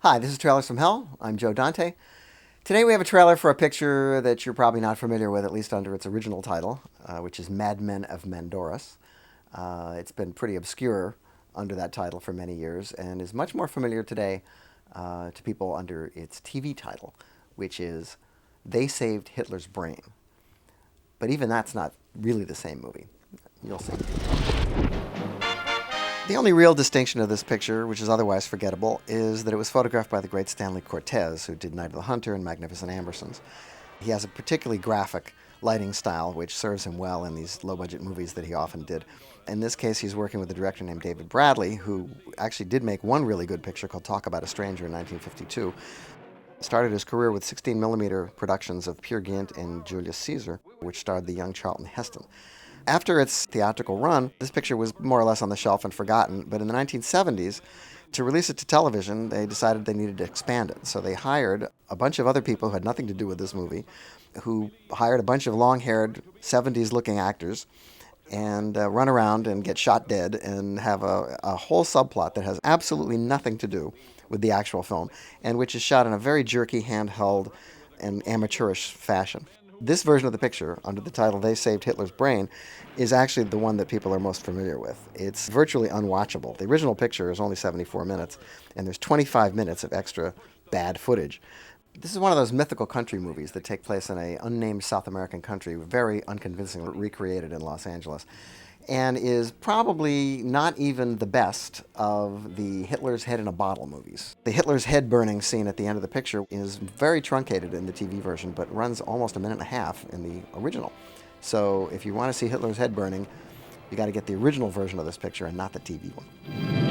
Hi, this is Trailers from Hell. I'm Joe Dante. Today we have a trailer for a picture that you're probably not familiar with, at least under its original title, which is MADMEN of MANDORAS. It's been pretty obscure under that title for many years and is much more familiar today to people under its TV title, which is They Saved Hitler's Brain. But even that's not really the same movie. You'll see. The only real distinction of this picture, which is otherwise forgettable, is that it was photographed by the great Stanley Cortez, who did Night of the Hunter and Magnificent Ambersons. He has a particularly graphic lighting style, which serves him well in these low-budget movies that he often did. In this case, he's working with a director named David Bradley, who actually did make one really good picture called Talk About a Stranger in 1952. Started his career with 16mm productions of Peer Gynt and Julius Caesar, which starred the young Charlton Heston. After its theatrical run, this picture was more or less on the shelf and forgotten, but in the 1970s, to release it to television, they decided they needed to expand it. So they hired a bunch of other people who had nothing to do with this movie, who hired a bunch of long-haired, 70s-looking actors, and run around and get shot dead and have a whole subplot that has absolutely nothing to do with the actual film, and which is shot in a very jerky, handheld, and amateurish fashion. This version of the picture, under the title They Saved Hitler's Brain, is actually the one that people are most familiar with. It's virtually unwatchable. The original picture is only 74 minutes, and there's 25 minutes of extra bad footage. This is one of those mythical country movies that take place in an unnamed South American country, very unconvincingly recreated in Los Angeles, and is probably not even the best of the Hitler's Head in a Bottle movies. The Hitler's head burning scene at the end of the picture is very truncated in the TV version, but runs almost a minute and a half in the original. So if you want to see Hitler's head burning, you got to get the original version of this picture and not the TV one.